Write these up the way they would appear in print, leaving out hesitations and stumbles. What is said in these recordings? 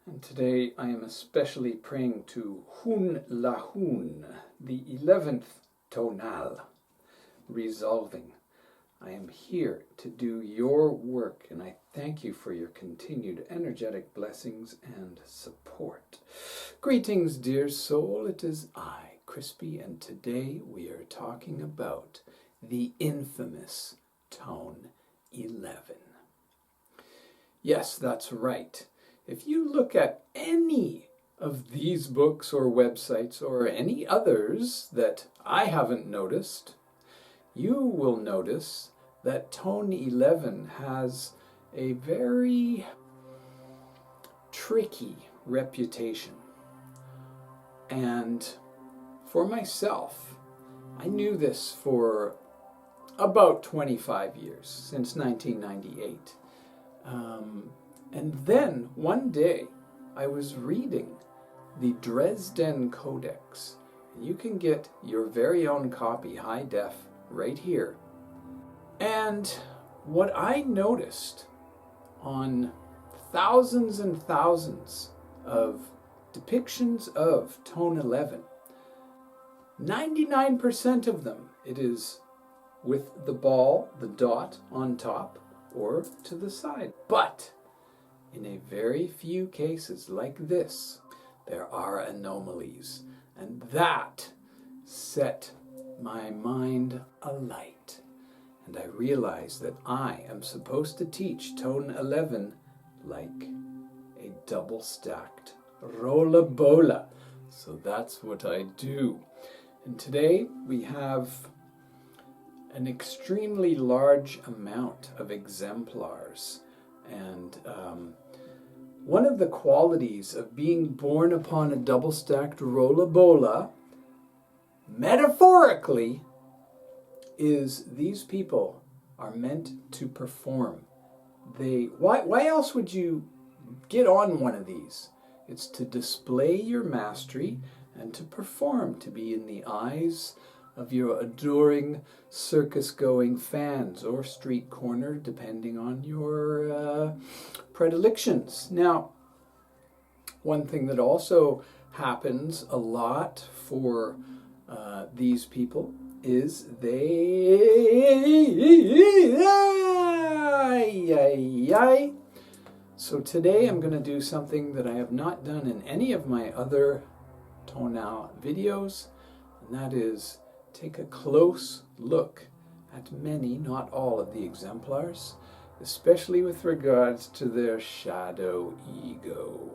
And today I am especially praying to Hun Lahun, the 11th Tonal, resolving. I am here to do your work, and I thank you for your continued energetic blessings and support. Greetings, dear soul. It is I, Crispy, and today we are talking about the infamous Tone 11. Yes, that's right. If you look at any of these books or websites or any others that I haven't noticed, you will notice that Tone 11 has a very tricky reputation. And for myself, I knew this for about 25 years, since 1998. And then one day I was reading the Dresden Codex. You can get your very own copy, high def, right here. And what I noticed on thousands and thousands of depictions of Tone 11, 99% of them, it is with the ball, the dot on top, or to the side. But in a very few cases like this, there are anomalies, and that set my mind alight. And I realized that I am supposed to teach Tone 11 like a double-stacked rollabola. So that's what I do. And today we have an extremely large amount of exemplars. And one of the qualities of being born upon a double-stacked rollabola, metaphorically, is these people are meant to perform. Why else would you get on one of these? It's to display your mastery and to perform, to be in the eyes of your adoring circus-going fans or street corner, depending on your predilections. Now, one thing that also happens a lot for these people is So today I'm going to do something that I have not done in any of my other Tonal videos, and that is take a close look at many, not all, of the exemplars, especially with regards to their shadow ego.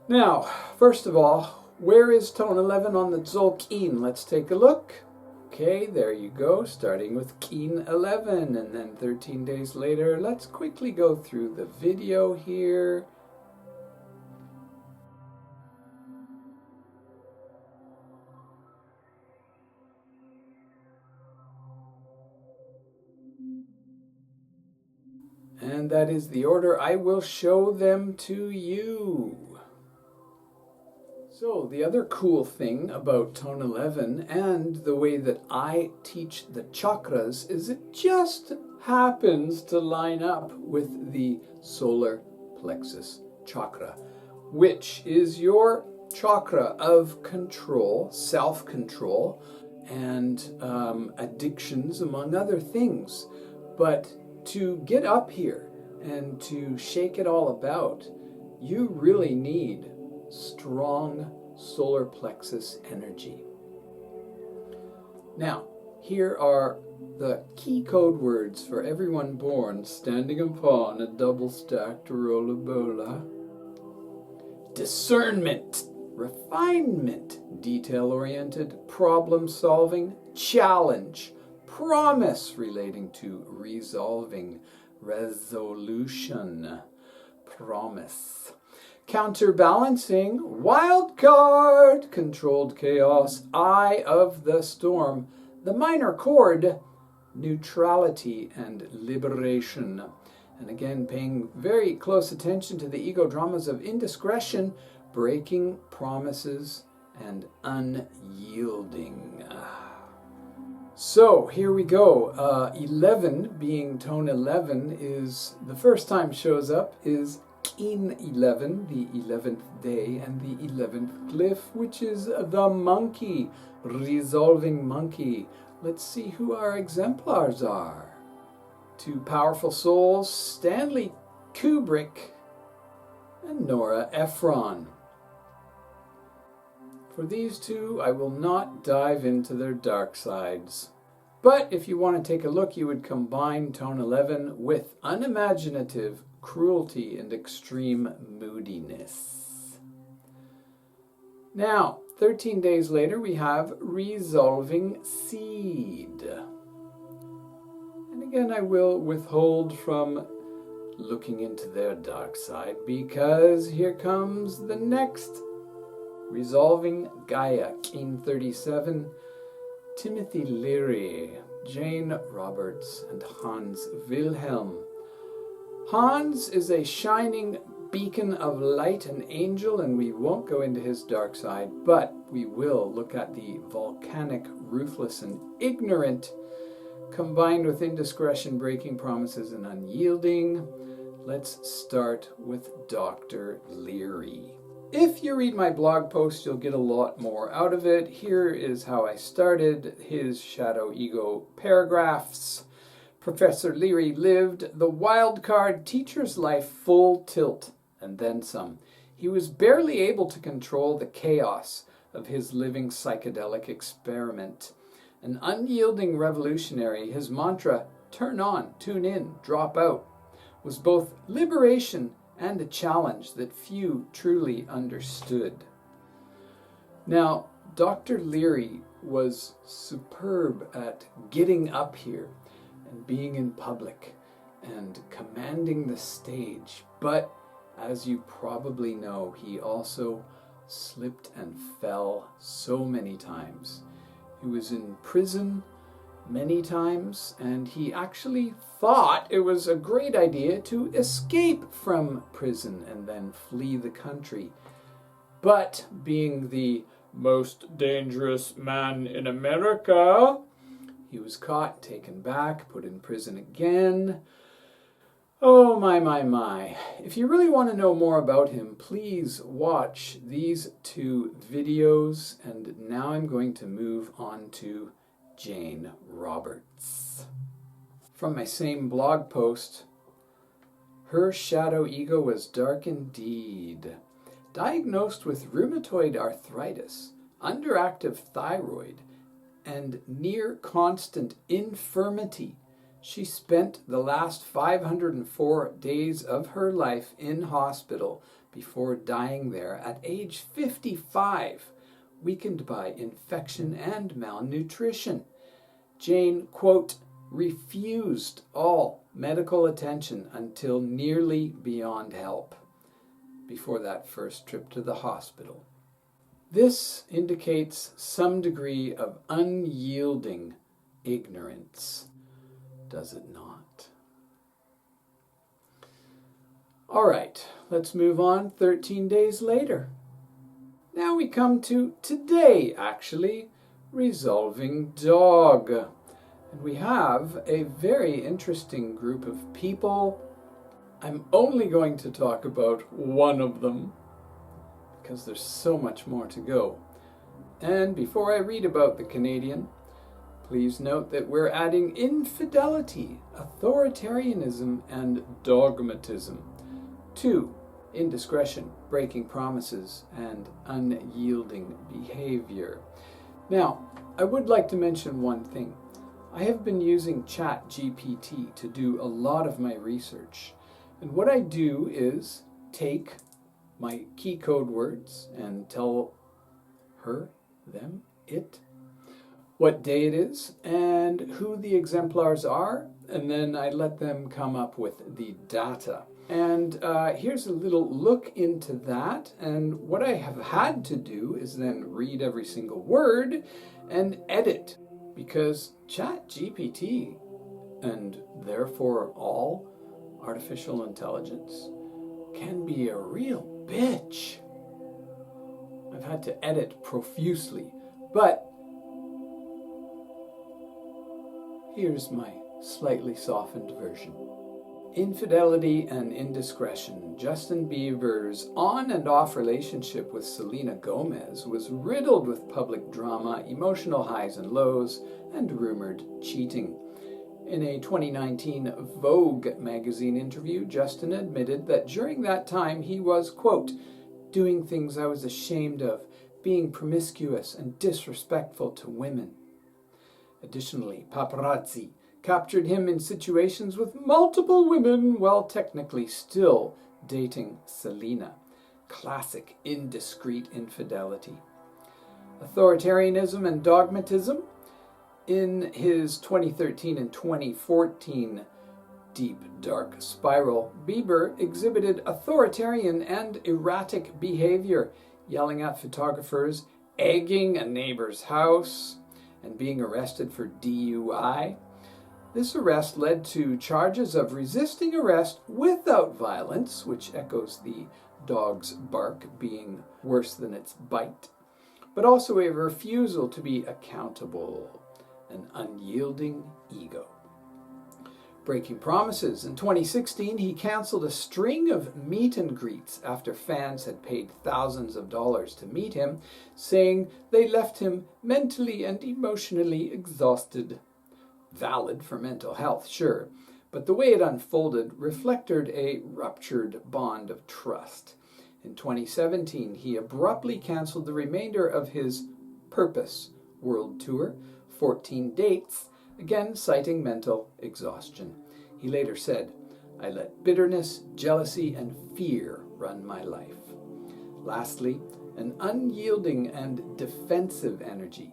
Now, first of all, where is Tone 11 on the Tzolk'in? Let's take a look. Okay, there you go, starting with Keen 11, and then 13 days later. Let's quickly go through the video here. And that is the order I will show them to you. So the other cool thing about Tone 11 and the way that I teach the chakras is it just happens to line up with the solar plexus chakra, which is your chakra of control, self-control, and addictions, among other things. But to get up here and to shake it all about, you really need strong solar plexus energy. Now, here are the key code words for everyone born standing upon a double-stacked rollabola. Discernment, refinement, detail-oriented, problem-solving, challenge, promise relating to resolving, resolution, promise. Counterbalancing, wild card, controlled chaos, eye of the storm. The minor chord, neutrality and liberation. And again, paying very close attention to the ego dramas of indiscretion, breaking promises, and unyielding. So here we go. 11 being tone 11 is the first time shows up is in 11, the 11th day, and the 11th glyph, which is the monkey, resolving monkey. Let's see who our exemplars are. Two powerful souls, Stanley Kubrick and Nora Ephron. For these two, I will not dive into their dark sides. But if you want to take a look, you would combine tone 11 with unimaginative cruelty and extreme moodiness. Now, 13 days later, we have resolving seed. And again, I will withhold from looking into their dark side because here comes the next resolving Gaia, Keen 37, Timothy Leary, Jane Roberts, and Hans Wilhelm. Hans is a shining beacon of light, an angel, and we won't go into his dark side, but we will look at the volcanic, ruthless, and ignorant, combined with indiscretion, breaking promises, and unyielding. Let's start with Dr. Leary. If you read my blog post, you'll get a lot more out of it. Here is how I started his shadow ego paragraphs. Professor Leary lived the wild card teacher's life full tilt, and then some. He was barely able to control the chaos of his living psychedelic experiment. An unyielding revolutionary, his mantra, turn on, tune in, drop out, was both liberation and a challenge that few truly understood. Now, Dr. Leary was superb at getting up here and being in public and commanding the stage, but as you probably know, he also slipped and fell so many times. He was in prison many times, and he actually thought it was a great idea to escape from prison and then flee the country. But being the most dangerous man in America, he was caught, taken back, put in prison again. Oh my. If you really want to know more about him, please watch these two videos, and now I'm going to move on to Jane Roberts. From my same blog post, her shadow ego was dark indeed. Diagnosed with rheumatoid arthritis, underactive thyroid, and near constant infirmity, she spent the last 504 days of her life in hospital before dying there at age 55. Weakened by infection and malnutrition. Jane, quote, refused all medical attention until nearly beyond help before that first trip to the hospital. This indicates some degree of unyielding ignorance, does it not? All right, let's move on 13 days later. Now we come to today, actually, resolving dog. And we have a very interesting group of people. I'm only going to talk about one of them because there's so much more to go. And before I read about the Canadian, please note that we're adding infidelity, authoritarianism, and dogmatism to indiscretion, breaking promises, and unyielding behavior. Now, I would like to mention one thing. I have been using ChatGPT to do a lot of my research. And what I do is take my key code words and tell her, them, it, what day it is and who the exemplars are, and then I let them come up with the data. And here's a little look into that, and what I have had to do is then read every single word and edit, because ChatGPT, and therefore all artificial intelligence, can be a real bitch. I've had to edit profusely, but Here's my slightly softened version. Infidelity and indiscretion. Justin Bieber's on and off relationship with Selena Gomez was riddled with public drama, emotional highs and lows, and rumored cheating. In a 2019 Vogue magazine interview, Justin admitted that during that time he was, quote, doing things I was ashamed of, being promiscuous and disrespectful to women. Additionally, paparazzi captured him in situations with multiple women while technically still dating Selena. Classic indiscreet infidelity. Authoritarianism and dogmatism. In his 2013 and 2014 Deep Dark Spiral, Bieber exhibited authoritarian and erratic behavior, yelling at photographers, egging a neighbor's house, and being arrested for DUI. This arrest led to charges of resisting arrest without violence, which echoes the dog's bark being worse than its bite, but also a refusal to be accountable, an unyielding ego. Breaking promises. In 2016, he canceled a string of meet and greets after fans had paid thousands of dollars to meet him, saying they left him mentally and emotionally exhausted. Valid for mental health, sure, but the way it unfolded reflected a ruptured bond of trust. In 2017, he abruptly canceled the remainder of his Purpose world tour, 14 dates, again citing mental exhaustion. He later said, I let bitterness, jealousy, and fear run my life. Lastly, an unyielding and defensive energy.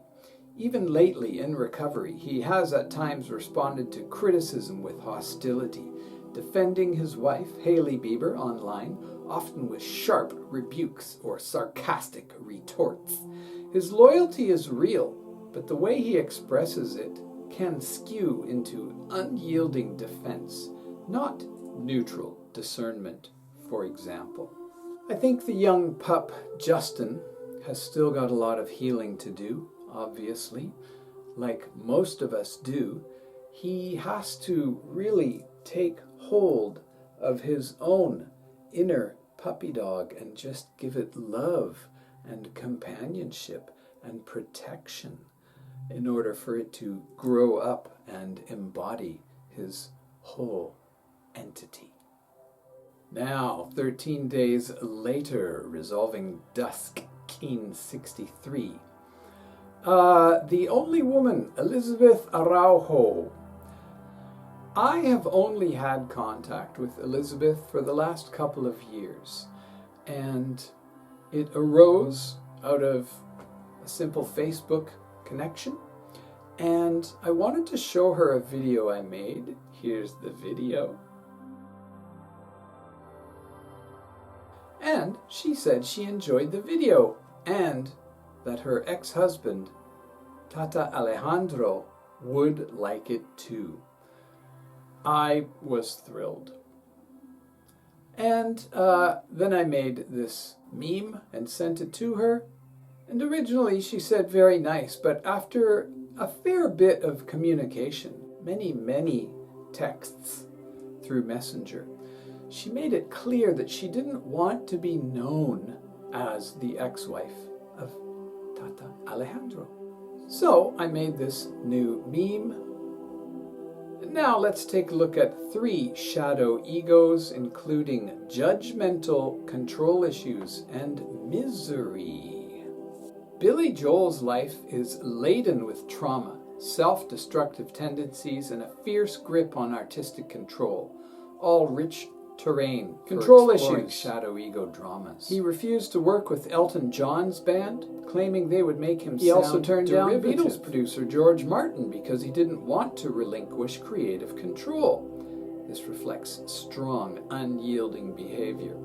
Even lately in recovery, he has at times responded to criticism with hostility, defending his wife, Hailey Bieber, online, often with sharp rebukes or sarcastic retorts. His loyalty is real, but the way he expresses it can skew into unyielding defense, not neutral discernment, for example. I think the young pup, Justin, has still got a lot of healing to do, obviously. Like most of us do, he has to really take hold of his own inner puppy dog and just give it love and companionship and protection in order for it to grow up and embody his whole entity. Now, 13 days later, resolving dusk, Keen 63. The only woman, Elizabeth Araujo. I have only had contact with Elizabeth for the last couple of years, and it arose out of a simple Facebook connection, and I wanted to show her a video I made. Here's the video. And she said she enjoyed the video and that her ex-husband, Tata Alejandro, would like it too. I was thrilled. And then I made this meme and sent it to her. And originally she said very nice, but after a fair bit of communication, many texts through Messenger, she made it clear that she didn't want to be known as the ex-wife of Tata Alejandro. So I made this new meme. Now let's take a look at 3 shadow egos, including judgmental control issues and misery. Billy Joel's life is laden with trauma, self-destructive tendencies, and a fierce grip on artistic control, all rich terrain control issues, shadow ego dramas. He refused to work with Elton John's band, claiming they would make him He also turned down Beatles producer George Martin because he didn't want to relinquish creative control. This reflects strong, unyielding behavior.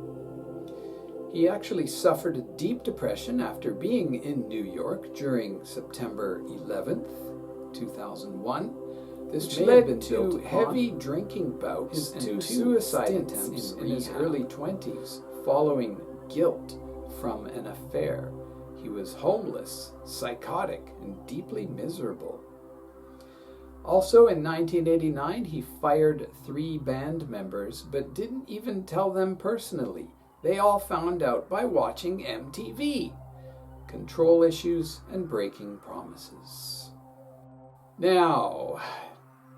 He actually suffered a deep depression after being in New York during September 11th, 2001. This led to heavy drinking bouts and 2 suicide attempts in his early 20s following guilt from an affair. He was homeless, psychotic, and deeply miserable. Also in 1989, he fired 3 band members, but didn't even tell them personally. They all found out by watching MTV. Control issues and breaking promises. Now,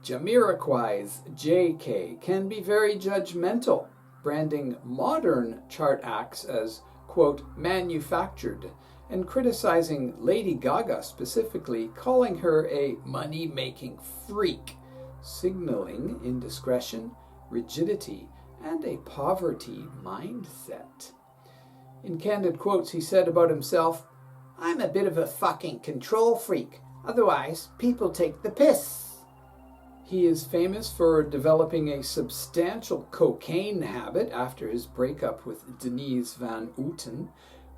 Jamiroquai's JK can be very judgmental, branding modern chart acts as, quote, manufactured, and criticizing Lady Gaga specifically, calling her a money-making freak, signaling indiscretion, rigidity, and a poverty mindset. In candid quotes, he said about himself, "I'm a bit of a fucking control freak. Otherwise, people take the piss." He is famous for developing a substantial cocaine habit after his breakup with Denise Van Outen,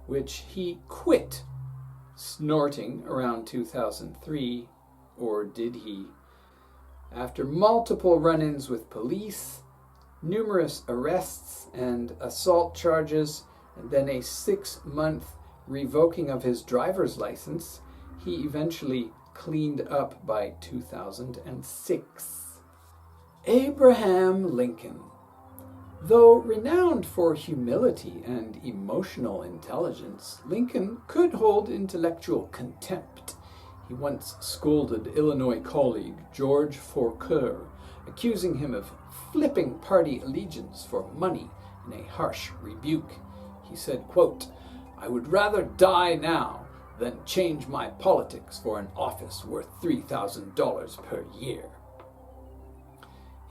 which he quit snorting around 2003, or did he? After multiple run-ins with police, numerous arrests and assault charges, and then a 6-month revoking of his driver's license, he eventually cleaned up by 2006. Abraham Lincoln. Though renowned for humility and emotional intelligence, Lincoln could hold intellectual contempt. He once scolded Illinois colleague George Fourquer, accusing him of flipping party allegiance for money in a harsh rebuke. He said, quote, "I would rather die now than change my politics for an office worth $3,000 per year."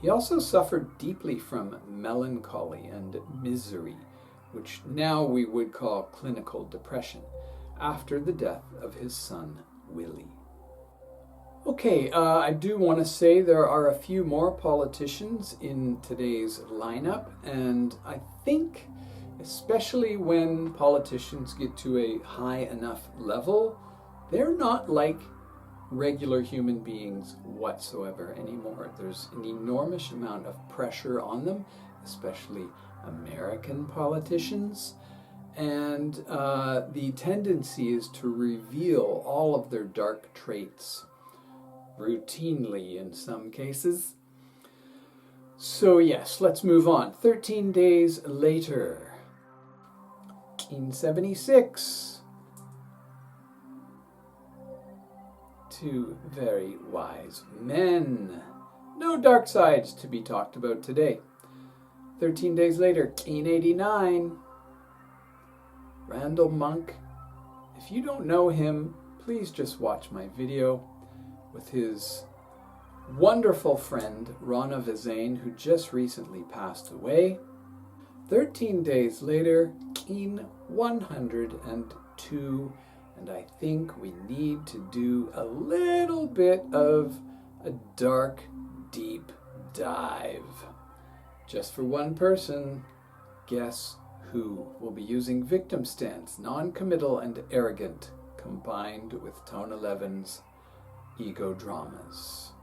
He also suffered deeply from melancholy and misery, which now we would call clinical depression, after the death of his son, Willie. Okay, I do want to say there are a few more politicians in today's lineup, and I think especially when politicians get to a high enough level, they're not like regular human beings whatsoever anymore. There's an enormous amount of pressure on them, especially American politicians, and the tendency is to reveal all of their dark traits, routinely in some cases. So yes, let's move on. 13 days later, 1976. 2 very wise men. No dark sides to be talked about today. 13 days later, 1989. Randall Monk. If you don't know him, please just watch my video with his wonderful friend, Rana Vizain, who just recently passed away. 13 days later, 102, and I think we need to do a little bit of a dark, deep dive. Just for one person, guess who will be using victim stance, non-committal and arrogant, combined with Tone 11's ego dramas.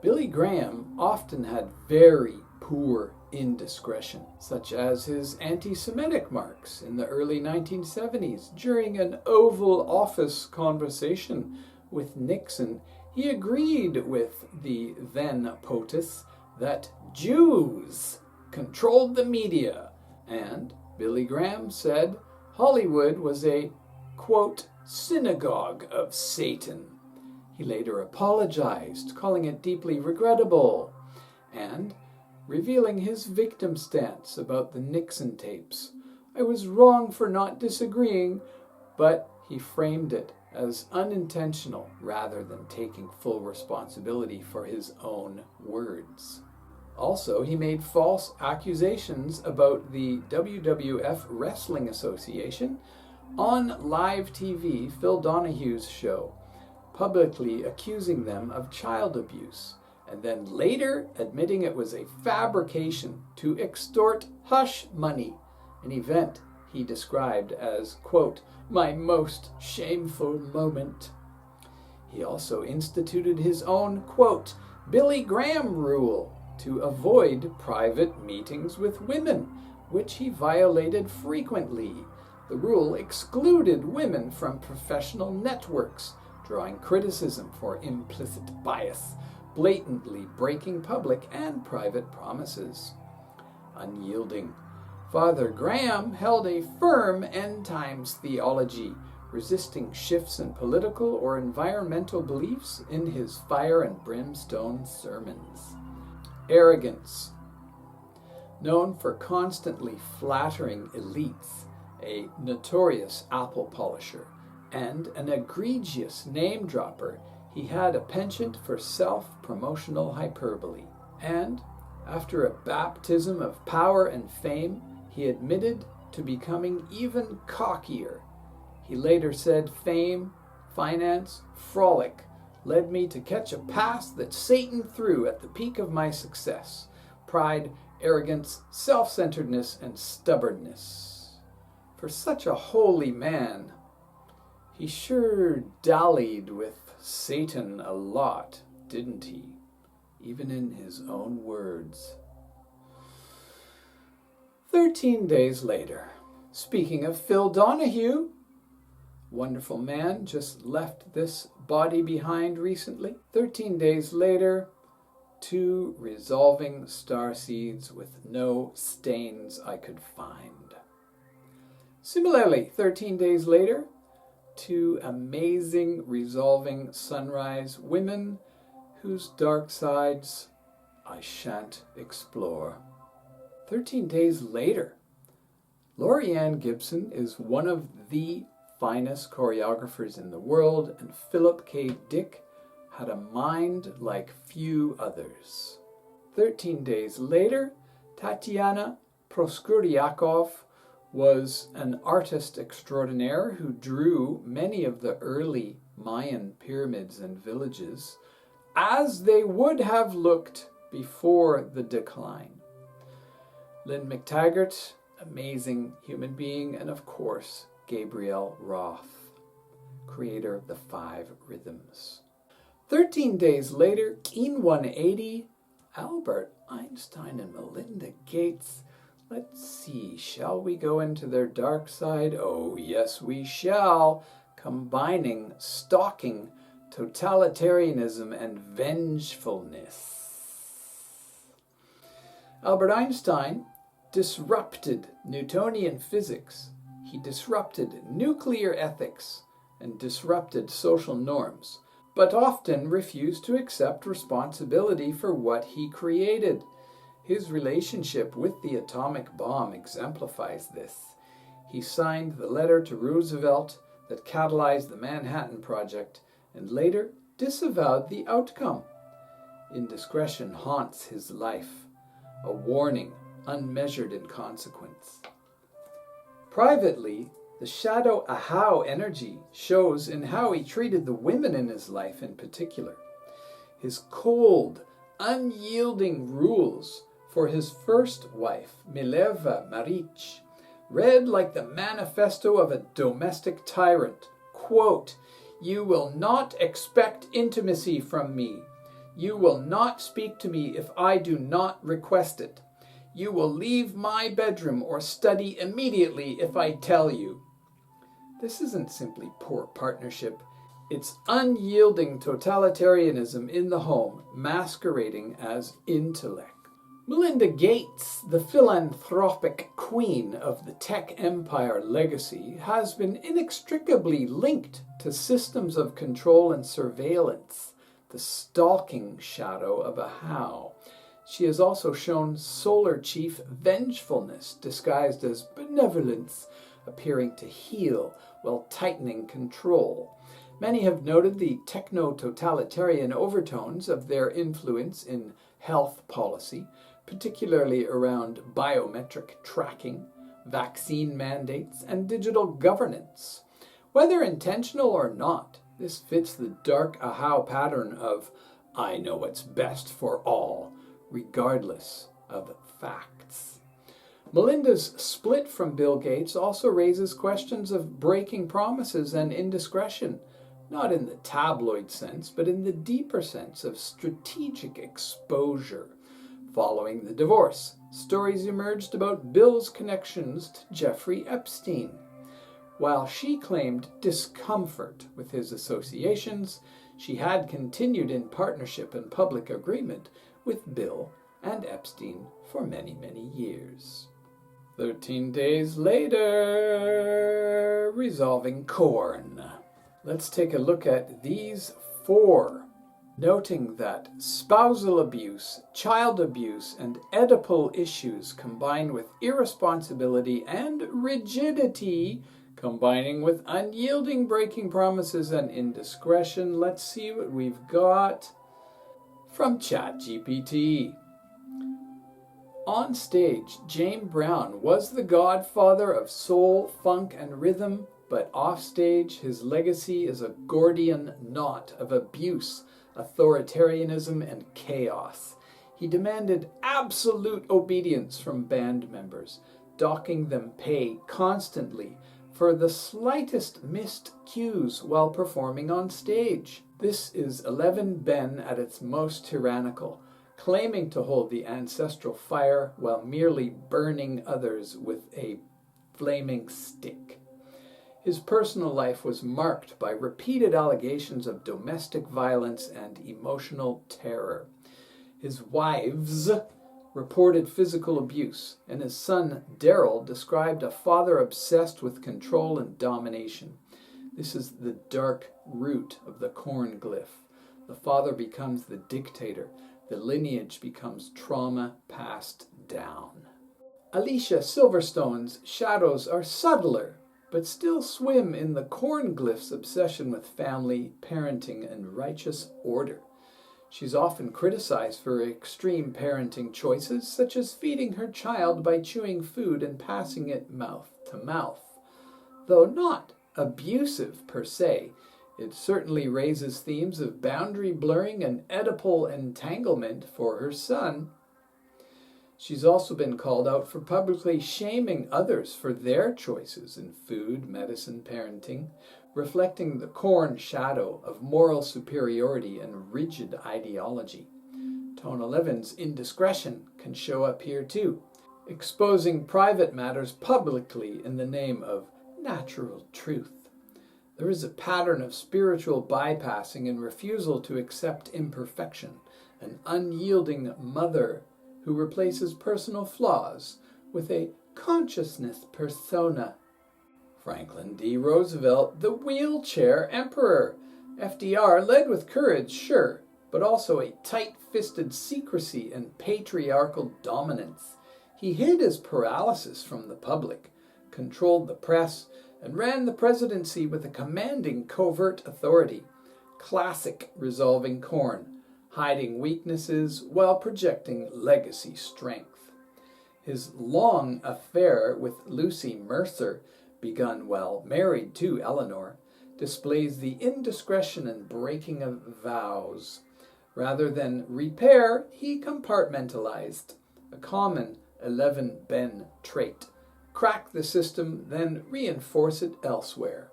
Billy Graham often had very poor indiscretion, such as his anti-Semitic marks in the early 1970s. During an Oval Office conversation with Nixon, he agreed with the then POTUS that Jews controlled the media, and Billy Graham said Hollywood was a, quote, synagogue of Satan. He later apologized, calling it deeply regrettable, and revealing his victim stance about the Nixon tapes. I was wrong for not disagreeing, but he framed it as unintentional rather than taking full responsibility for his own words. Also, he made false accusations about the WWF Wrestling Association on live TV, Phil Donahue's show, publicly accusing them of child abuse, and then later admitting it was a fabrication to extort hush money, an event he described as, quote, my most shameful moment. He also instituted his own, quote, Billy Graham rule to avoid private meetings with women, which he violated frequently. The rule excluded women from professional networks, drawing criticism for implicit bias, blatantly breaking public and private promises. Unyielding, Father Graham held a firm end-times theology, resisting shifts in political or environmental beliefs in his fire and brimstone sermons. Arrogance, known for constantly flattering elites, a notorious apple polisher, and an egregious name-dropper, he had a penchant for self-promotional hyperbole. And, after a baptism of power and fame, he admitted to becoming even cockier. He later said, "Fame, finance, frolic led me to catch a pass that Satan threw at the peak of my success. Pride, arrogance, self-centeredness, and stubbornness." For such a holy man, he sure dallied with Satan a lot, didn't he? Even in his own words. 13 days later. Speaking of Phil Donahue, wonderful man, just left this body behind recently. 13 days later, 2 resolving starseeds with no stains I could find. Similarly, 13 days later, 2 amazing resolving sunrise women whose dark sides I shan't explore. 13 days later, Laurianne Gibson is one of the finest choreographers in the world, and Philip K. Dick had a mind like few others. 13 days later, Tatiana Proskuryakov was an artist extraordinaire who drew many of the early Mayan pyramids and villages as they would have looked before the decline. Lynn McTaggart, amazing human being, and of course, Gabriel Roth, creator of the 5 rhythms. 13 days later, Keen 180, Albert Einstein and Melinda Gates. Let's see, shall we go into their dark side? Oh, yes, we shall, combining stalking, totalitarianism, and vengefulness. Albert Einstein disrupted Newtonian physics. He disrupted nuclear ethics and disrupted social norms, but often refused to accept responsibility for what he created. His relationship with the atomic bomb exemplifies this. He signed the letter to Roosevelt that catalyzed the Manhattan Project and later disavowed the outcome. Indiscretion haunts his life, a warning unmeasured in consequence. Privately, the shadow Ahau energy shows in how he treated the women in his life in particular. His cold, unyielding rules for his first wife, Mileva Maric, read like the manifesto of a domestic tyrant. Quote, "You will not expect intimacy from me. You will not speak to me if I do not request it. You will leave my bedroom or study immediately if I tell you." This isn't simply poor partnership. It's unyielding totalitarianism in the home, masquerading as intellect. Melinda Gates, the philanthropic queen of the tech empire legacy, has been inextricably linked to systems of control and surveillance, the stalking shadow of Ahau. She has also shown solar chief vengefulness disguised as benevolence, appearing to heal while tightening control. Many have noted the techno-totalitarian overtones of their influence in health policy, particularly around biometric tracking, vaccine mandates, and digital governance. Whether intentional or not, this fits the dark Ahau pattern of "I know what's best for all," regardless of facts. Melinda's split from Bill Gates also raises questions of breaking promises and indiscretion, not in the tabloid sense, but in the deeper sense of strategic exposure. Following the divorce, stories emerged about Bill's connections to Jeffrey Epstein. While she claimed discomfort with his associations, she had continued in partnership and public agreement with Bill and Epstein for many, many years. 13 days later, resolving corn. Let's take a look at these 4, noting that spousal abuse, child abuse, and Oedipal issues combine with irresponsibility and rigidity, combining with unyielding, breaking promises, and indiscretion. Let's see what we've got from ChatGPT. On stage, James Brown was the godfather of soul, funk, and rhythm, but offstage, his legacy is a Gordian knot of abuse, authoritarianism, and chaos. He demanded absolute obedience from band members, docking them pay constantly for the slightest missed cues while performing on stage. This is 11 Ben at its most tyrannical, claiming to hold the ancestral fire while merely burning others with a flaming stick. His personal life was marked by repeated allegations of domestic violence and emotional terror. His wives reported physical abuse, and his son Daryl described a father obsessed with control and domination. This is the dark root of the corn glyph. The father becomes the dictator. The lineage becomes trauma passed down. Alicia Silverstone's shadows are subtler, but still swim in the corn glyph's obsession with family, parenting, and righteous order. She's often criticized for extreme parenting choices, such as feeding her child by chewing food and passing it mouth to mouth. Though not abusive per se, it certainly raises themes of boundary blurring and Oedipal entanglement for her son. She's also been called out for publicly shaming others for their choices in food, medicine, parenting, reflecting the corn shadow of moral superiority and rigid ideology. Tonal 11's indiscretion can show up here too, exposing private matters publicly in the name of natural truth. There is a pattern of spiritual bypassing and refusal to accept imperfection, an unyielding mother who replaces personal flaws with a consciousness persona. Franklin D. Roosevelt, the wheelchair emperor. FDR led with courage, sure, but also a tight-fisted secrecy and patriarchal dominance. He hid his paralysis from the public, controlled the press, and ran the presidency with a commanding covert authority. Classic resolving corn, hiding weaknesses while projecting legacy strength. His long affair with Lucy Mercer, begun while married to Eleanor, displays the indiscretion and breaking of vows. Rather than repair, he compartmentalized, a common 11 Ben trait. Crack the system, then reinforce it elsewhere.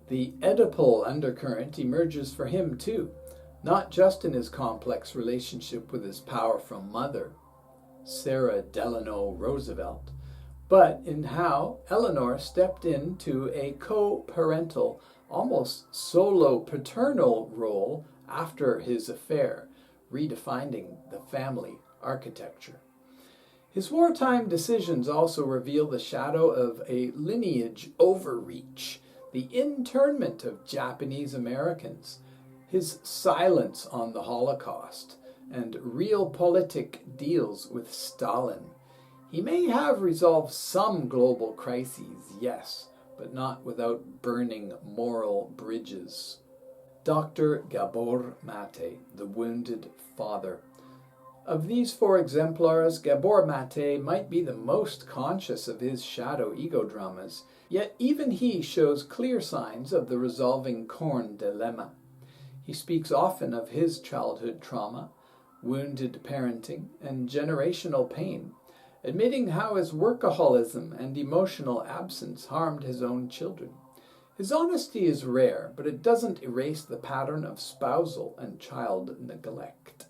The Oedipal undercurrent emerges for him too, not just in his complex relationship with his powerful mother, Sarah Delano Roosevelt, but in how Eleanor stepped into a co-parental, almost solo-paternal role after his affair, redefining the family architecture. His wartime decisions also reveal the shadow of a lineage overreach, the internment of Japanese Americans, his silence on the Holocaust, and realpolitik deals with Stalin. He may have resolved some global crises, yes, but not without burning moral bridges. Dr. Gabor Mate, the wounded father. Of these 4 exemplars, Gabor Mate might be the most conscious of his shadow ego dramas, yet even he shows clear signs of the resolving corn dilemma. He speaks often of his childhood trauma, wounded parenting, and generational pain, admitting how his workaholism and emotional absence harmed his own children. His honesty is rare, but it doesn't erase the pattern of spousal and child neglect.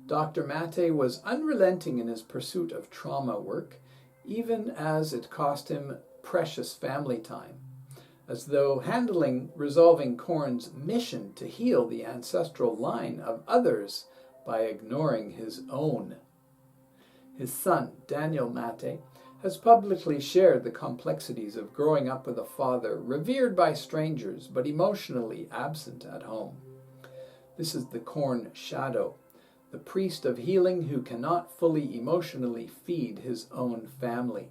Dr. Mate was unrelenting in his pursuit of trauma work, even as it cost him precious family time. as though resolving Korn's mission to heal the ancestral line of others by ignoring his own. His son, Daniel Mate, has publicly shared the complexities of growing up with a father revered by strangers but emotionally absent at home. This is the Korn shadow, the priest of healing who cannot fully emotionally feed his own family.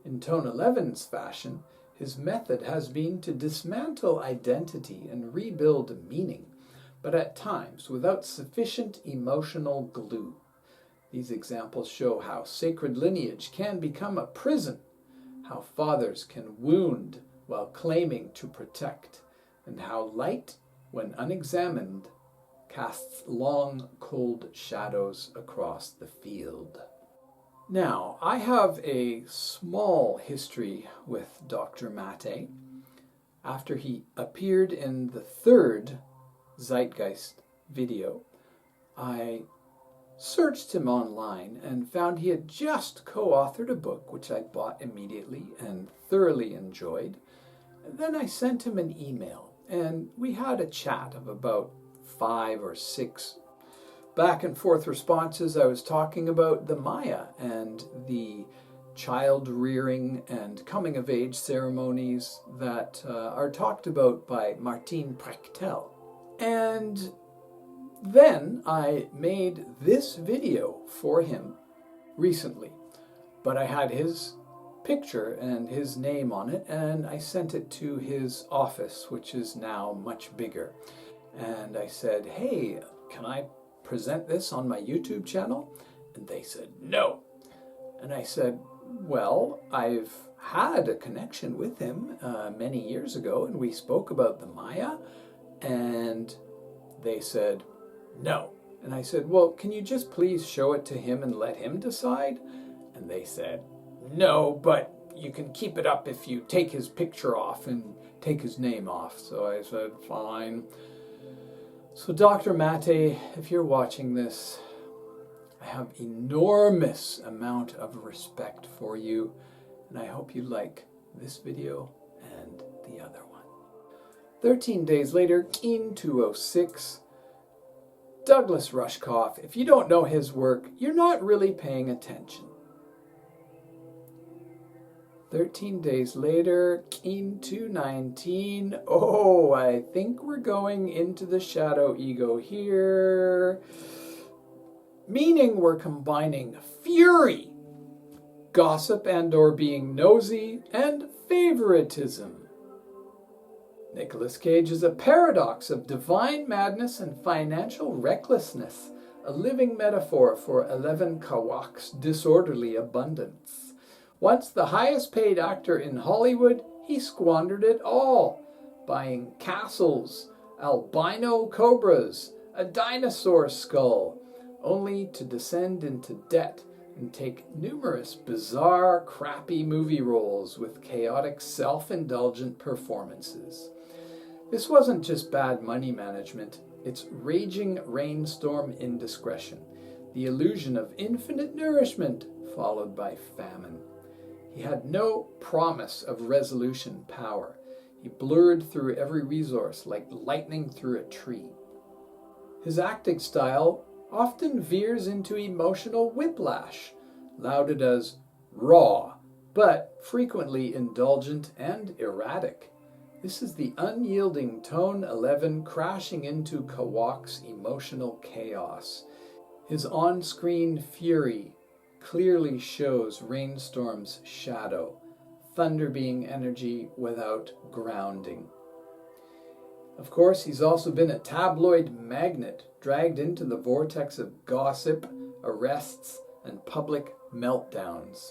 In Tonal 11's fashion, his method has been to dismantle identity and rebuild meaning, but at times without sufficient emotional glue. These examples show how sacred lineage can become a prison, how fathers can wound while claiming to protect, and how light, when unexamined, casts long, cold shadows across the field. Now, I have a small history with Dr. Mate. After he appeared in the third Zeitgeist video, I searched him online and found he had just co-authored a book which I bought immediately and thoroughly enjoyed. And then I sent him an email and we had a chat of about 5 or 6 back and forth responses. I was talking about the Maya and the child rearing and coming of age ceremonies that are talked about by Martin Prechtel. And then I made this video for him recently, but I had his picture and his name on it, and I sent it to his office, which is now much bigger. And I said, hey, can I present this on my YouTube channel? And they said, no. And I said, well, I've had a connection with him many years ago, and we spoke about the Maya, and they said, no. And I said, well, can you just please show it to him and let him decide? And they said, no, but you can keep it up if you take his picture off and take his name off. So I said, fine. So Dr. Mate, if you're watching this, I have enormous amount of respect for you, and I hope you like this video and the other one. 13 days later, Keen 206, Douglas Rushkoff. If you don't know his work, you're not really paying attention. 13 days later, Keen 219. Oh, I think we're going into the shadow ego here. Meaning we're combining fury, gossip and or being nosy, and favoritism. Nicolas Cage is a paradox of divine madness and financial recklessness, a living metaphor for 11 Kawak's disorderly abundance. Once the highest paid actor in Hollywood, he squandered it all, buying castles, albino cobras, a dinosaur skull, only to descend into debt and take numerous bizarre, crappy movie roles with chaotic, self-indulgent performances. This wasn't just bad money management, it's raging rainstorm indiscretion, the illusion of infinite nourishment followed by famine. He had no promise of resolution power. He blurred through every resource like lightning through a tree. His acting style often veers into emotional whiplash, lauded as raw, but frequently indulgent and erratic. This is the unyielding Tone 11 crashing into Kawak's emotional chaos. His on-screen fury clearly shows rainstorm's shadow, thunder being energy without grounding. Of course, he's also been a tabloid magnet, dragged into the vortex of gossip, arrests, and public meltdowns.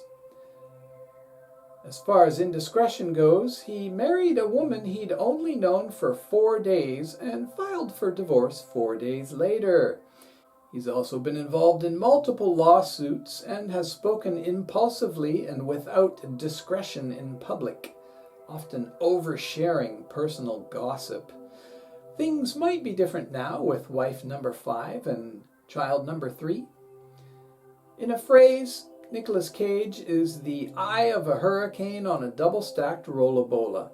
As far as indiscretion goes, he married a woman he'd only known for 4 days and filed for divorce 4 days later. He's also been involved in multiple lawsuits and has spoken impulsively and without discretion in public, often oversharing personal gossip. Things might be different now with wife number 5 and child number 3. In a phrase, Nicolas Cage is the eye of a hurricane on a double-stacked rollabola.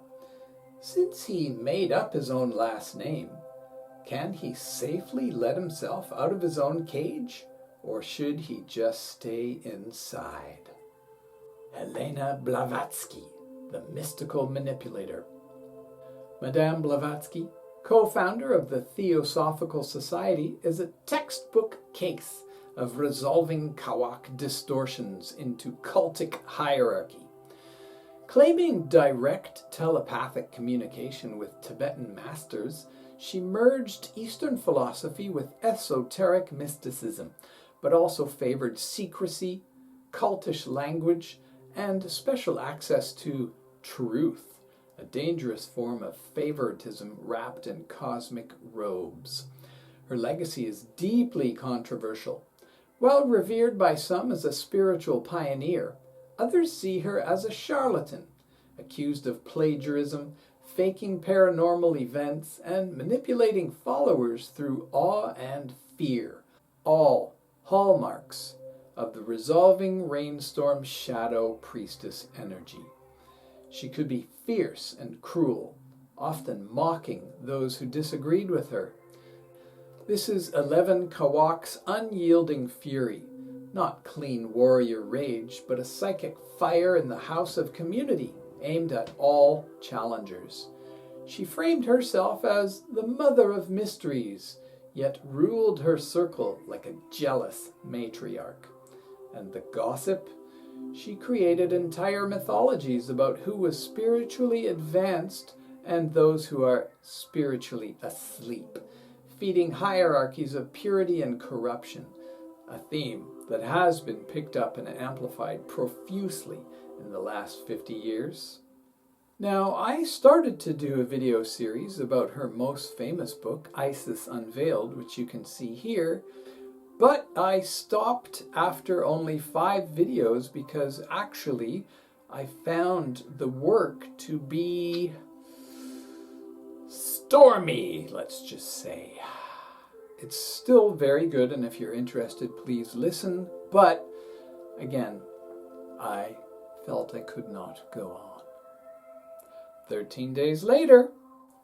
Since he made up his own last name, can he safely let himself out of his own cage, or should he just stay inside? Helena Blavatsky, the mystical manipulator. Madame Blavatsky, co-founder of the Theosophical Society, is a textbook case of resolving Kawak distortions into cultic hierarchy. Claiming direct telepathic communication with Tibetan masters, she merged Eastern philosophy with esoteric mysticism, but also favored secrecy, cultish language, and special access to truth, a dangerous form of favoritism wrapped in cosmic robes. Her legacy is deeply controversial. While revered by some as a spiritual pioneer, others see her as a charlatan, accused of plagiarism, faking paranormal events, and manipulating followers through awe and fear, all hallmarks of the resolving rainstorm shadow priestess energy. She could be fierce and cruel, often mocking those who disagreed with her. This is 11 Kawak's unyielding fury, not clean warrior rage, but a psychic fire in the house of community, aimed at all challengers. She framed herself as the mother of mysteries, yet ruled her circle like a jealous matriarch. And the gossip? She created entire mythologies about who was spiritually advanced and those who are spiritually asleep, feeding hierarchies of purity and corruption, a theme that has been picked up and amplified profusely in the last 50 years. Now, I started to do a video series about her most famous book, Isis Unveiled, which you can see here, but I stopped after only 5 videos because actually I found the work to be stormy, let's just say. It's still very good, and if you're interested, please listen, but again, I felt I could not go on. 13 days later,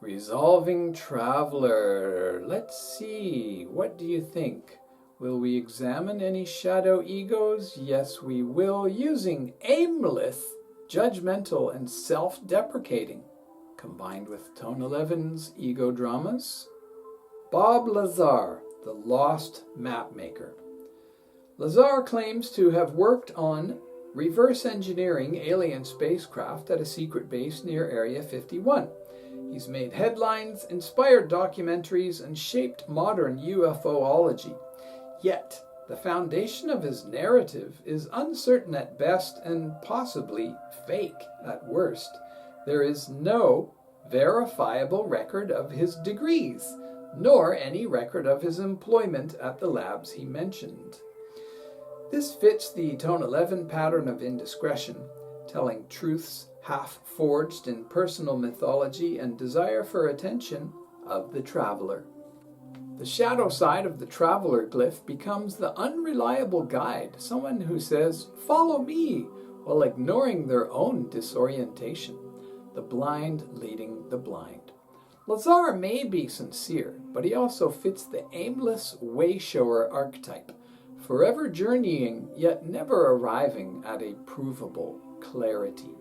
Resolving Traveler. Let's see, what do you think? Will we examine any shadow egos? Yes, we will, using aimless, judgmental, and self-deprecating, combined with Tone 11's ego dramas. Bob Lazar, the Lost Mapmaker. Lazar claims to have worked on reverse engineering alien spacecraft at a secret base near Area 51. He's made headlines, inspired documentaries, and shaped modern UFOlogy. Yet, the foundation of his narrative is uncertain at best and possibly fake at worst. There is no verifiable record of his degrees, nor any record of his employment at the labs he mentioned. This fits the Tone 11 pattern of indiscretion, telling truths half-forged in personal mythology and desire for attention of the traveler. The shadow side of the traveler glyph becomes the unreliable guide, someone who says, "Follow me," while ignoring their own disorientation, the blind leading the blind. Lazar may be sincere, but he also fits the aimless way-shower archetype, forever journeying yet never arriving at a provable clarity.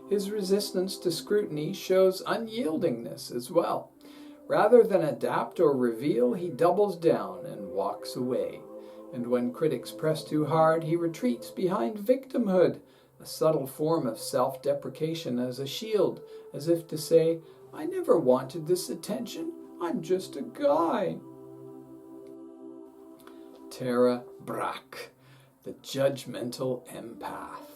His resistance to scrutiny shows unyieldingness as well. Rather than adapt or reveal, he doubles down and walks away. And when critics press too hard, he retreats behind victimhood, a subtle form of self-deprecation as a shield, as if to say, "I never wanted this attention, I'm just a guy." Tara Brach, the judgmental empath.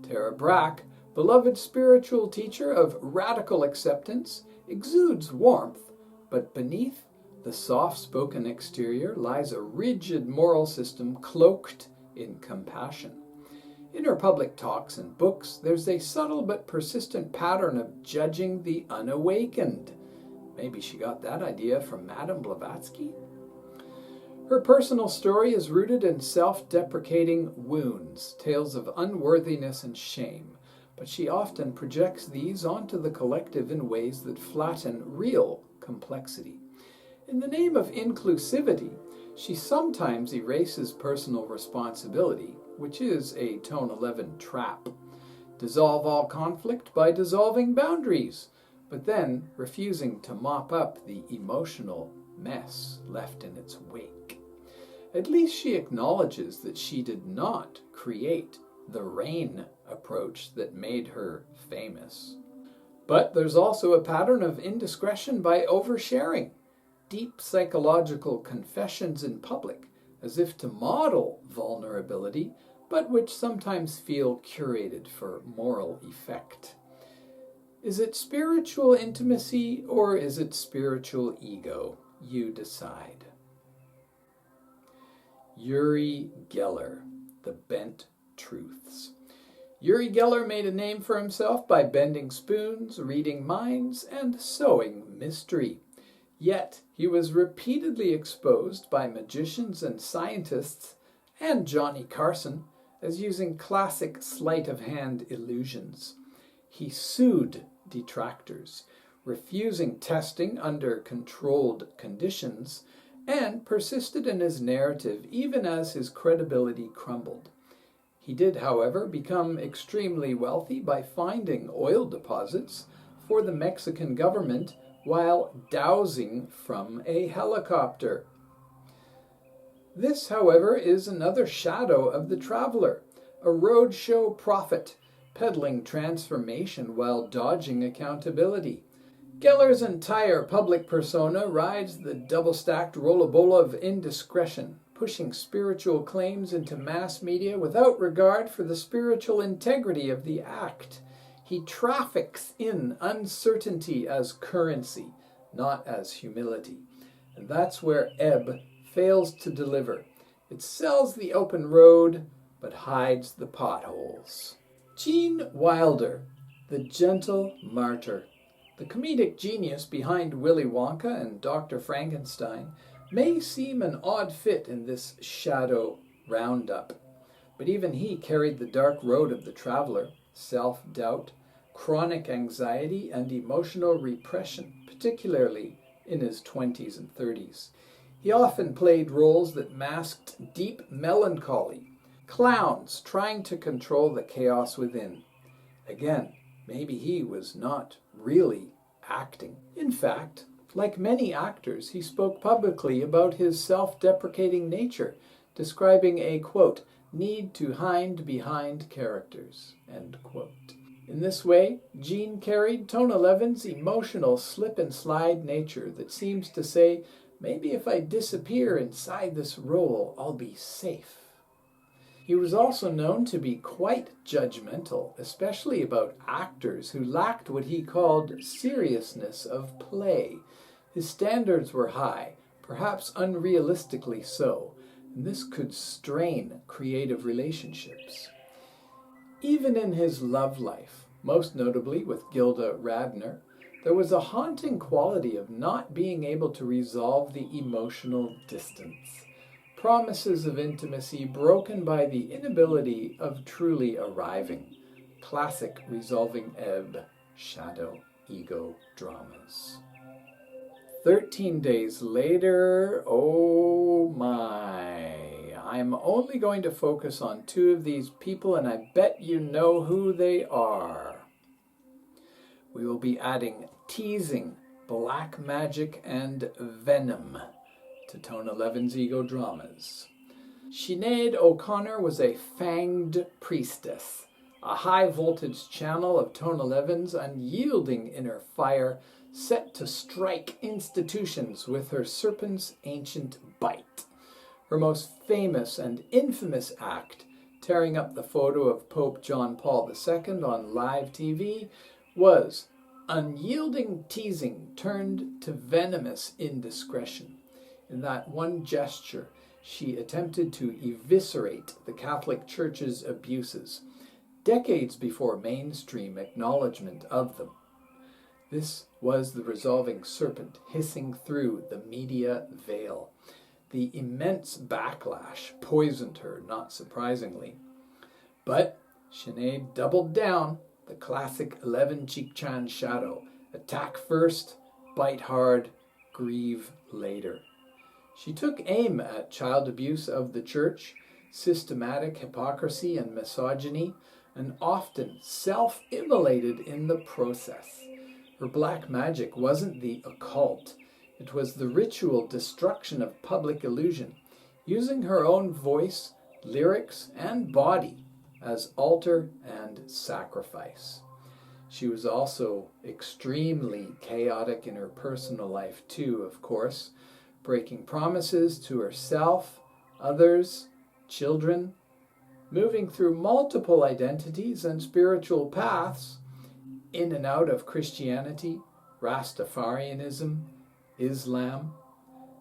Tara Brach, beloved spiritual teacher of radical acceptance, exudes warmth, but beneath the soft-spoken exterior lies a rigid moral system cloaked in compassion. In her public talks and books, there's a subtle but persistent pattern of judging the unawakened. Maybe she got that idea from Madame Blavatsky? Her personal story is rooted in self-deprecating wounds, tales of unworthiness and shame. but she often projects these onto the collective in ways that flatten real complexity. In the name of inclusivity, she sometimes erases personal responsibility, which is a Tone 11 trap. Dissolve all conflict by dissolving boundaries, but then refusing to mop up the emotional mess left in its wake. At least she acknowledges that she did not create the rain approach that made her famous. But there's also a pattern of indiscretion by oversharing, deep psychological confessions in public, as if to model vulnerability, but which sometimes feel curated for moral effect. Is it spiritual intimacy or is it spiritual ego? You decide. Uri Geller, The Bent Truths. Uri Geller made a name for himself by bending spoons, reading minds, and sowing mystery. Yet he was repeatedly exposed by magicians and scientists and Johnny Carson as using classic sleight-of-hand illusions. He sued detractors, refusing testing under controlled conditions, and persisted in his narrative even as his credibility crumbled. He did, however, become extremely wealthy by finding oil deposits for the Mexican government while dowsing from a helicopter. This, however, is another shadow of the traveler, a roadshow prophet, peddling transformation while dodging accountability. Geller's entire public persona rides the double-stacked rollerbola of indiscretion, pushing spiritual claims into mass media without regard for the spiritual integrity of the act. He traffics in uncertainty as currency, not as humility. And that's where Ebb fails to deliver. It sells the open road, but hides the potholes. Gene Wilder, the gentle martyr. The comedic genius behind Willy Wonka and Dr. Frankenstein may seem an odd fit in this shadow roundup, but even he carried the dark road of the traveler, self-doubt, chronic anxiety, and emotional repression, particularly in his 20s and 30s. He often played roles that masked deep melancholy, clowns trying to control the chaos within. Again, maybe he was not really acting. In fact, like many actors, he spoke publicly about his self-deprecating nature, describing a, quote, need to hide behind characters, end quote. In this way, Gene carried Tone 11's emotional slip-and-slide nature that seems to say, maybe if I disappear inside this role, I'll be safe. He was also known to be quite judgmental, especially about actors who lacked what he called seriousness of play. His standards were high, perhaps unrealistically so, and this could strain creative relationships. Even in his love life, most notably with Gilda Radner, there was a haunting quality of not being able to resolve the emotional distance. Promises of intimacy broken by the inability of truly arriving. Classic resolving ebb, shadow, ego dramas. 13 days later, oh my. I'm only going to focus on two of these people, and I bet you know who they are. We will be adding teasing, black magic, and venom to Tone 11's ego dramas. Sinead O'Connor was a fanged priestess, a high-voltage channel of Tone 11's unyielding inner fire, set to strike institutions with her serpent's ancient bite. Her most famous and infamous act, tearing up the photo of Pope John Paul II on live TV, was unyielding teasing turned to venomous indiscretion. In that one gesture, she attempted to eviscerate the Catholic Church's abuses, decades before mainstream acknowledgement of them. This was the resolving serpent hissing through the media veil. The immense backlash poisoned her, not surprisingly. But Sinead doubled down. The classic 11 Chikchan shadow. Attack first, bite hard, grieve later. She took aim at child abuse of the church, systematic hypocrisy and misogyny, and often self-immolated in the process. Her black magic wasn't the occult. It was the ritual destruction of public illusion, using her own voice, lyrics, and body as altar and sacrifice. She was also extremely chaotic in her personal life too, of course, breaking promises to herself, others, children, moving through multiple identities and spiritual paths, in and out of Christianity, Rastafarianism, Islam,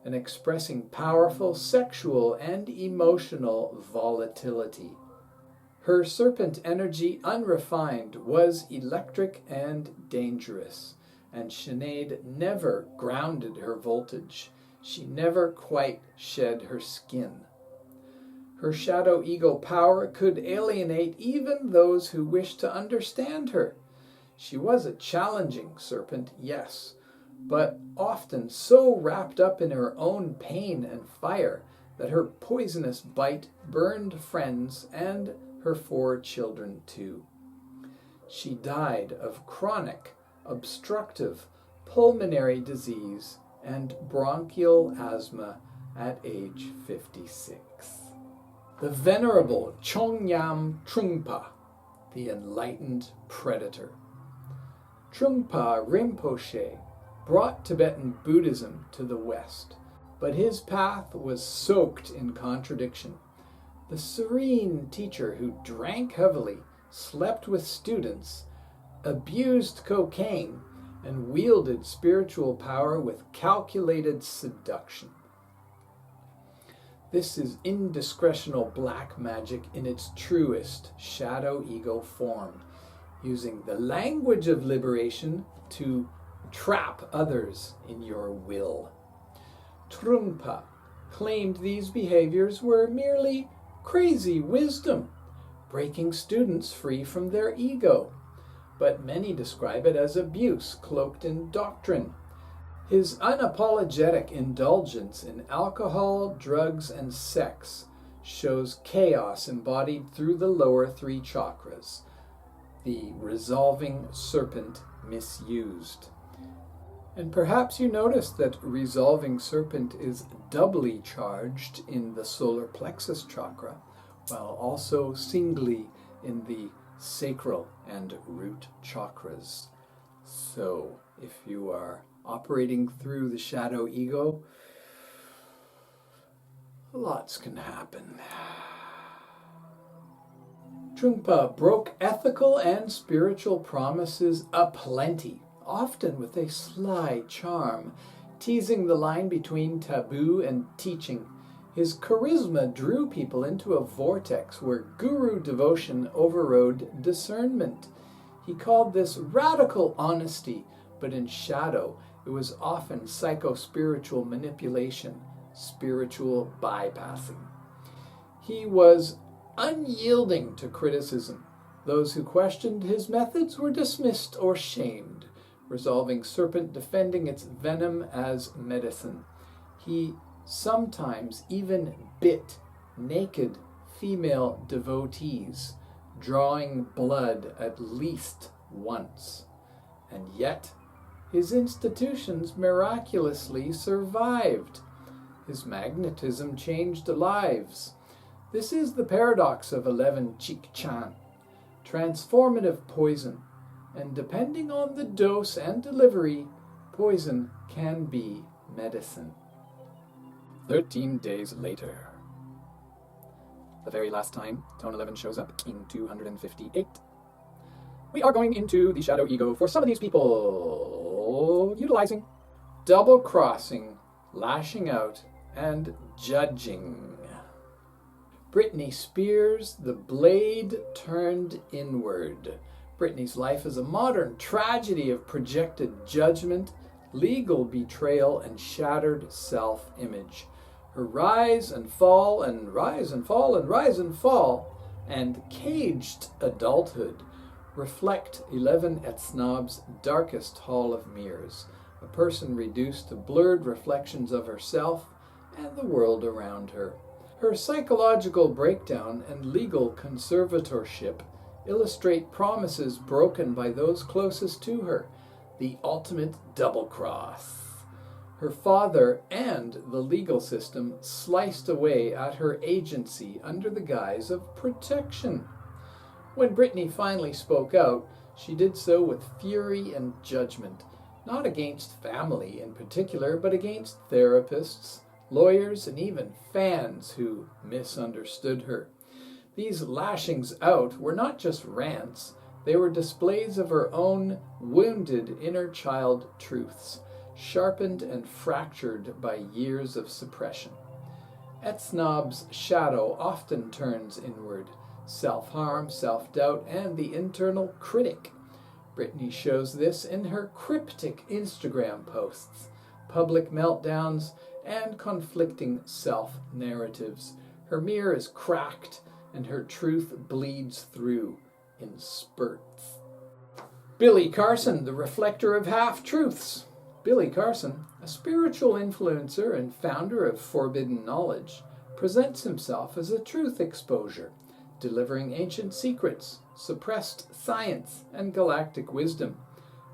and expressing powerful sexual and emotional volatility. Her serpent energy, unrefined, was electric and dangerous, and Sinead never grounded her voltage. She never quite shed her skin. Her shadow ego power could alienate even those who wished to understand her. She was a challenging serpent, yes, but often so wrapped up in her own pain and fire that her poisonous bite burned friends and her 4 children too. She died of chronic, obstructive pulmonary disease and bronchial asthma at age 56. The venerable Chongyam Trungpa, the enlightened predator. Trungpa Rinpoche brought Tibetan Buddhism to the West, but his path was soaked in contradiction. The serene teacher who drank heavily, slept with students, abused cocaine, and wielded spiritual power with calculated seduction. This is indiscretional black magic in its truest shadow ego form, using the language of liberation to trap others in your will. Trungpa claimed these behaviors were merely crazy wisdom, breaking students free from their ego, but many describe it as abuse cloaked in doctrine. His unapologetic indulgence in alcohol, drugs, and sex shows chaos embodied through the lower 3 chakras, the resolving serpent misused. And perhaps you noticed that resolving serpent is doubly charged in the solar plexus chakra, while also singly in the sacral and root chakras. So, if you are operating through the shadow ego, lots can happen. Trungpa broke ethical and spiritual promises aplenty, often with a sly charm, teasing the line between taboo and teaching. His charisma drew people into a vortex where guru devotion overrode discernment. He called this radical honesty, but in shadow, it was often psycho-spiritual manipulation, spiritual bypassing. He was unyielding to criticism. Those who questioned his methods were dismissed or shamed, resolving serpent defending its venom as medicine. He sometimes even bit naked female devotees, drawing blood at least once. And yet, his institutions miraculously survived. His magnetism changed lives. This is the paradox of 11 Chikchan, transformative poison, and depending on the dose and delivery, poison can be medicine. 13 days later. The very last time Tone 11 shows up in 258. We are going into the shadow ego for some of these people, utilizing, double-crossing, lashing out, and judging. Britney Spears, the blade turned inward. Britney's life is a modern tragedy of projected judgment, legal betrayal, and shattered self-image. Her rise and fall and rise and fall and rise and fall and caged adulthood reflect 11 Etznob's darkest hall of mirrors, a person reduced to blurred reflections of herself and the world around her. Her psychological breakdown and legal conservatorship illustrate promises broken by those closest to her, the ultimate double cross. Her father and the legal system sliced away at her agency under the guise of protection. When Brittany finally spoke out, she did so with fury and judgment, not against family in particular, but against therapists, lawyers, and even fans who misunderstood her. These lashings out were not just rants, they were displays of her own wounded inner child truths, sharpened and fractured by years of suppression. Etznob's shadow often turns inward, self-harm, self-doubt, and the internal critic. Brittany shows this in her cryptic Instagram posts, public meltdowns, and conflicting self-narratives. Her mirror is cracked, and her truth bleeds through in spurts. Billy Carson, the reflector of half-truths. Billy Carson, a spiritual influencer and founder of Forbidden Knowledge, presents himself as a truth exposure, delivering ancient secrets, suppressed science, and galactic wisdom.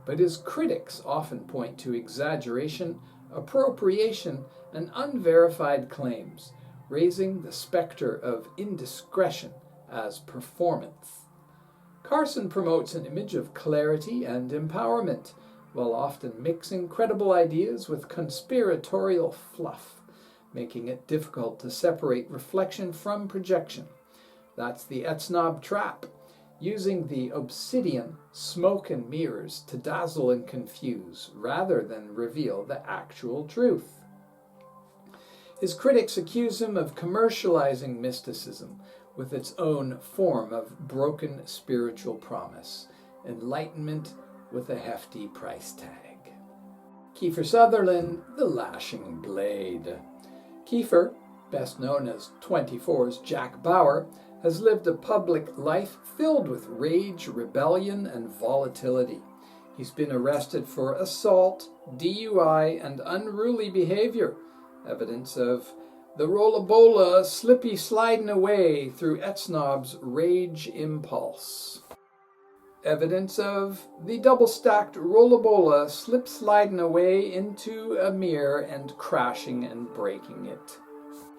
But his critics often point to exaggeration, appropriation, and unverified claims, raising the specter of indiscretion as performance. Carson promotes an image of clarity and empowerment, while often mixing credible ideas with conspiratorial fluff, making it difficult to separate reflection from projection. That's the Etznob trap, using the obsidian, smoke, and mirrors to dazzle and confuse, rather than reveal the actual truth. His critics accuse him of commercializing mysticism with its own form of broken spiritual promise, enlightenment with a hefty price tag. Kiefer Sutherland, the Lashing Blade. Kiefer, best known as 24's Jack Bauer, has lived a public life filled with rage, rebellion, and volatility. He's been arrested for assault, DUI, and unruly behavior, evidence of the rollabola slippy sliding away through Etznob's rage impulse. Evidence of the double-stacked rollabola slip-sliding away into a mirror and crashing and breaking it.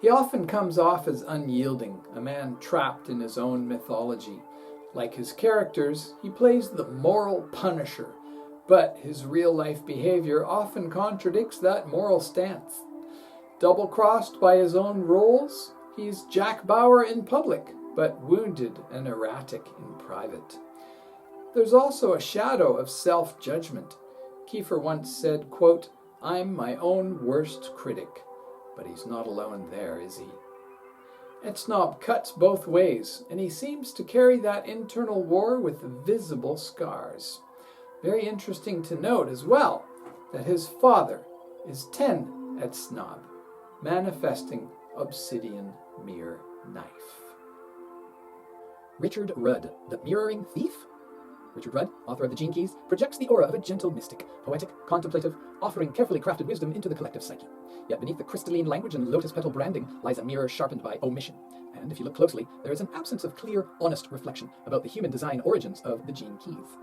He often comes off as unyielding, a man trapped in his own mythology. Like his characters, he plays the moral punisher, but his real-life behavior often contradicts that moral stance. Double-crossed by his own roles, he's Jack Bauer in public, but wounded and erratic in private. There's also a shadow of self-judgment. Kiefer once said, quote, "I'm my own worst critic." But he's not alone there, is he? Etznob cuts both ways, and he seems to carry that internal war with visible scars. Very interesting to note as well that his father is 10 Etznob, manifesting obsidian mirror knife. Richard Rudd, the mirroring thief? Richard Rudd, author of The Gene Keys, projects the aura of a gentle mystic, poetic, contemplative, offering carefully crafted wisdom into the collective psyche. Yet beneath the crystalline language and lotus petal branding lies a mirror sharpened by omission. And if you look closely, there is an absence of clear, honest reflection about the human design origins of The Gene Keys.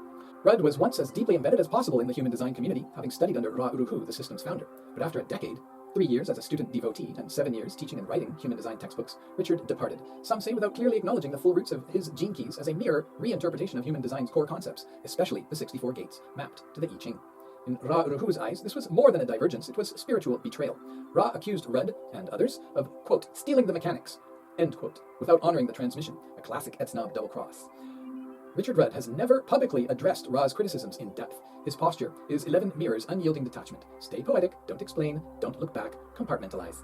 Rudd was once as deeply embedded as possible in the human design community, having studied under Ra Uru Hu, the system's founder. But after a decade, 3 years as a student devotee and 7 years teaching and writing human design textbooks, Richard departed, some say without clearly acknowledging the full roots of his Gene Keys as a mirror reinterpretation of human design's core concepts, especially the 64 gates, mapped to the I Ching. In Ra Uru Hu's eyes, this was more than a divergence, it was spiritual betrayal. Ra accused Rudd and others of, quote, stealing the mechanics, end quote, without honoring the transmission, a classic Etznob double cross. Richard Rudd has never publicly addressed Ra's criticisms in depth. His posture is 11 mirrors unyielding detachment. Stay poetic, don't explain, don't look back, compartmentalize.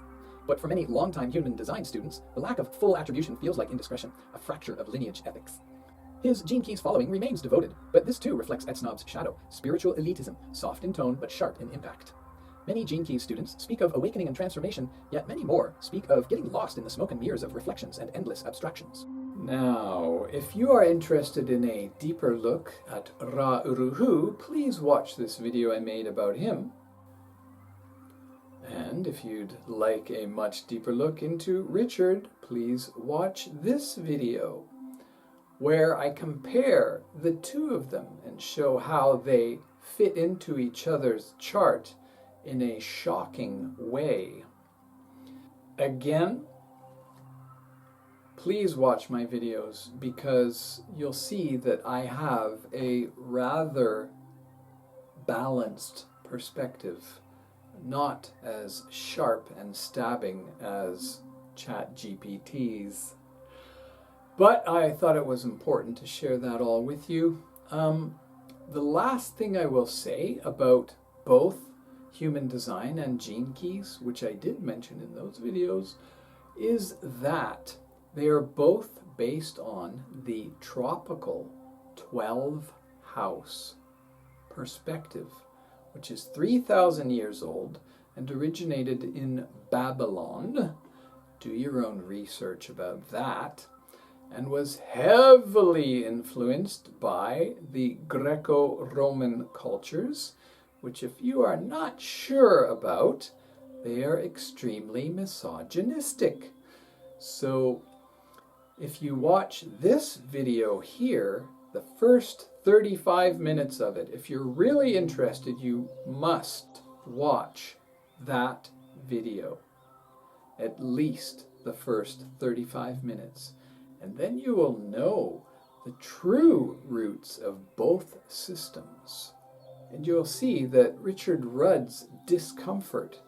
But for many longtime human design students, the lack of full attribution feels like indiscretion, a fracture of lineage ethics. His Gene Keys following remains devoted, but this too reflects Etznob's shadow, spiritual elitism, soft in tone but sharp in impact. Many Gene Keys students speak of awakening and transformation, yet many more speak of getting lost in the smoke and mirrors of reflections and endless abstractions. Now, if you are interested in a deeper look at Ra Uruhu, please watch this video I made about him. And if you'd like a much deeper look into Richard, please watch this video, where I compare the two of them and show how they fit into each other's chart in a shocking way. Again, please watch my videos because you'll see that I have a rather balanced perspective, not as sharp and stabbing as ChatGPT's. But I thought it was important to share that all with you. The last thing I will say about both human design and gene keys, which I did mention in those videos, is that they are both based on the tropical 12th house perspective, which is 3,000 years old and originated in Babylon. Do your own research about that. And was heavily influenced by the Greco-Roman cultures, which, if you are not sure about, they are extremely misogynistic. So if you watch this video here, the first 35 minutes of it, if you're really interested, you must watch that video, at least the first 35 minutes. And then you will know the true roots of both systems. And you'll see that Richard Rudd's discomfort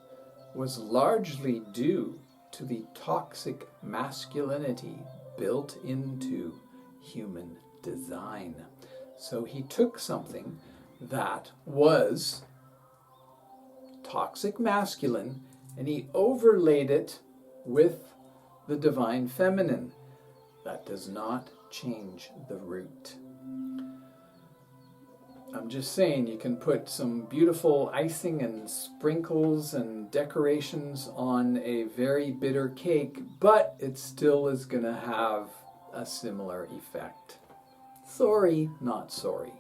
was largely due to the toxic masculinity built into human design. So he took something that was toxic masculine and he overlaid it with the divine feminine. That does not change the root. I'm just saying you can put some beautiful icing and sprinkles and decorations on a very bitter cake, but it still is going to have a similar effect. Sorry, not sorry.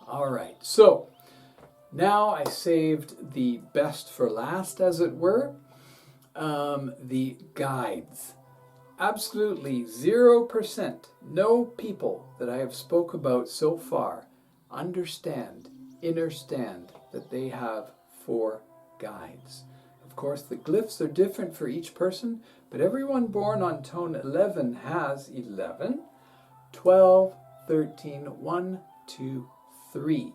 All right, so now I saved the best for last, as it were. The guides. Absolutely 0%, no people that I have spoke about so far understand that they have 4 guides. Of course, the glyphs are different for each person, but everyone born on tone 11 has 11, 12, 13, 1, 2, 3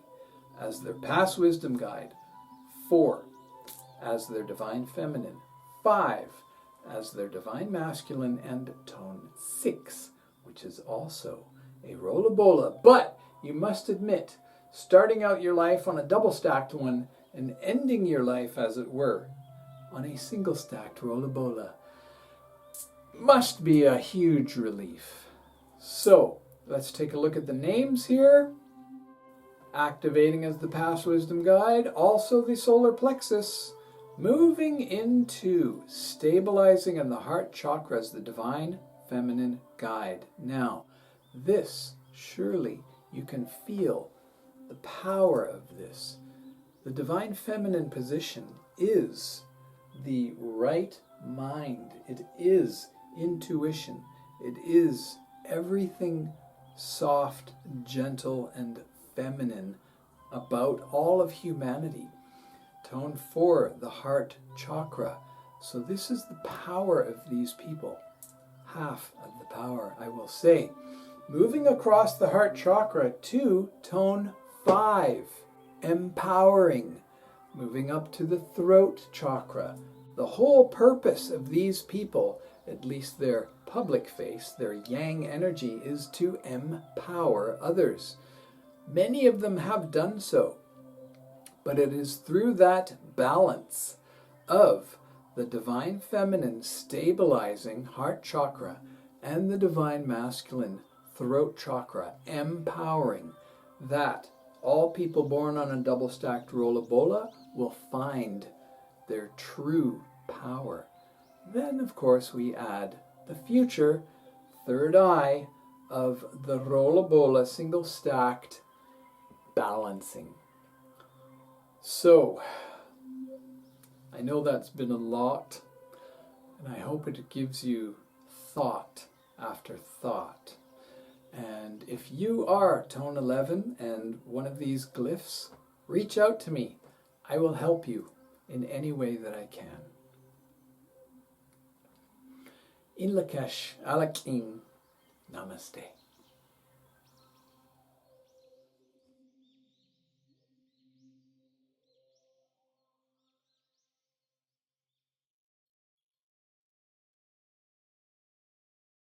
as their past wisdom guide, 4 as their divine feminine, 5 as their divine masculine, and tone 6, which is also a rollabola. But you must admit, starting out your life on a double-stacked one and ending your life, as it were, on a single-stacked rollabola must be a huge relief. So let's take a look at the names here. Activating as the past wisdom guide, also the solar plexus. Moving into stabilizing in the heart chakra as the divine feminine guide. Now, this, surely you can feel the power of this. The divine feminine position is the right mind. It is intuition. It is everything soft, gentle, and feminine about all of humanity. Tone 4, the heart chakra. So this is the power of these people. Half of the power, I will say. Moving across the heart chakra to tone 5, empowering. Moving up to the throat chakra. The whole purpose of these people, at least their public face, their yang energy, is to empower others. Many of them have done so. But it is through that balance of the divine feminine stabilizing heart chakra and the divine masculine throat chakra empowering that all people born on a double-stacked rollabola will find their true power. Then, of course, we add the future third eye of the Rolla Bola single stacked balancing. So, I know that's been a lot, and I hope it gives you thought after thought. And if you are Tone 11 and one of these glyphs, reach out to me. I will help you in any way that I can. In Lak'esh, Alakim, Namaste.